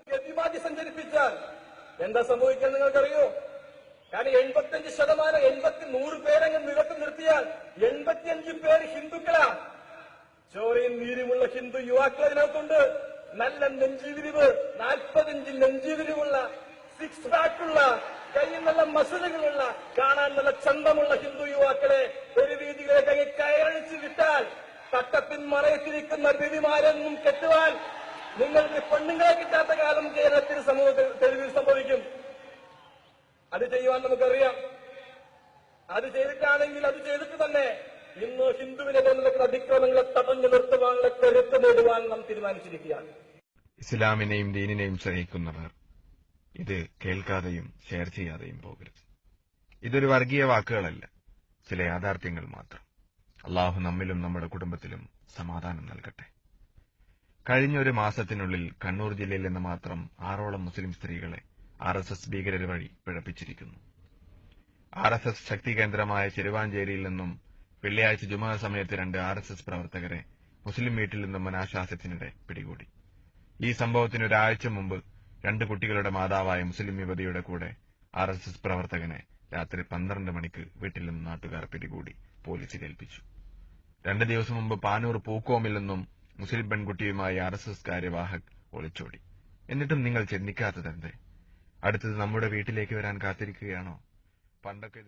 ഗതിമാറ്റി സഞ്ചരിപ്പിച്ചാൽ എന്താ സംഭവിക്കാൻ നിങ്ങൾക്കറിയോ? കാരണം 85% 100 പേരങ്ങ് നിലത്ത് നിർത്തിയാൽ 85 പേര് ഹിന്ദുക്കളാ. ചോരയും നീരുമുള്ള ഹിന്ദു യുവാക്കൾ അതിനകത്തുണ്ട്. നല്ല നെഞ്ചുവിരിവ്, 40 ഇഞ്ച് നെഞ്ചുവിരിവുള്ള, 6 പാക്കുള്ള, കയ്യിൽ നല്ല മസിലുകളുള്ള, കാണാൻ നല്ല ചന്തമുള്ള ഹിന്ദു യുവാക്കളെ ഒരു രീതിയിലേക്ക് അങ്ങ് കയറഴിച്ചു വിട്ടാൽ തട്ടത്തിൻ മറയത്തിരിക്കുന്ന രവിമാരൊന്നും കെട്ടുവാൻ നിങ്ങൾക്ക് പെണ്ണുങ്ങളെ കിട്ടാത്ത കാലം കേരളത്തിൽ തെരുവിൽ സംഭവിക്കും. അത് ചെയ്യുവാൻ നമുക്കറിയാം. അത് ചെയ്തിട്ടാണെങ്കിൽ അത് ചെയ്തിട്ട് തന്നെ ഇന്ന് ഹിന്ദുവിനെ നടക്കുന്ന അതിക്രമങ്ങളെ തടഞ്ഞു നിർത്തുവാനുള്ള കരുത്ത് നേടുവാൻ നാം തീരുമാനിച്ചിരിക്കുകയാണ്. ഇസ്ലാമിനെയും ദീനിനെയും സ്നേഹിക്കുന്നവർ ഇത് കേൾക്കാതെയും ഷെയർ ചെയ്യാതെയും പോകരുത്. ഇതൊരു വർഗീയ വാക്കുകളല്ല, ചില യാഥാർത്ഥ്യങ്ങൾ മാത്രം. അള്ളാഹു നമ്മിലും നമ്മുടെ കുടുംബത്തിലും സമാധാനം നൽകട്ടെ. കഴിഞ്ഞ ഒരു മാസത്തിനുള്ളിൽ കണ്ണൂർ ജില്ലയിൽ നിന്ന് മാത്രം 6ഓളം മുസ്ലിം സ്ത്രീകളെ RSS ഭീകരർ വഴി പിഴപ്പിച്ചിരിക്കുന്നു. RSS ശക്തി കേന്ദ്രമായ ചെരുവാഞ്ചേരിയിൽ നിന്നും വെള്ളിയാഴ്ച ജുമാ സമയത്ത് 2 RSS പ്രവർത്തകരെ മുസ്ലിം വീട്ടിൽ നിന്നും അനാശാസ്യത്തിനിടെ പിടികൂടി. ഈ സംഭവത്തിന് ഒരാഴ്ച മുമ്പ് 2 കുട്ടികളുടെ മാതാവായ മുസ്ലിം യുവതിയുടെ കൂടെ RSS പ്രവർത്തകനെ രാത്രി 12 മണിക്ക് വീട്ടിൽ നിന്ന് നാട്ടുകാർ പിടികൂടി പോലീസിൽ ഏൽപ്പിച്ചു. 2 ദിവസം മുമ്പ് പാനൂർ പൂക്കോമിൽ നിന്നും മുസ്ലിം പെൺകുട്ടിയുമായി RSS കാര്യവാഹക് ഒളിച്ചോടി. എന്നിട്ടും നിങ്ങൾ ചിന്തിക്കാത്തതെന്തേ? അടുത്തത് നമ്മുടെ വീട്ടിലേക്ക് വരാൻ കാത്തിരിക്കുകയാണോ? പണ്ടൊക്കെ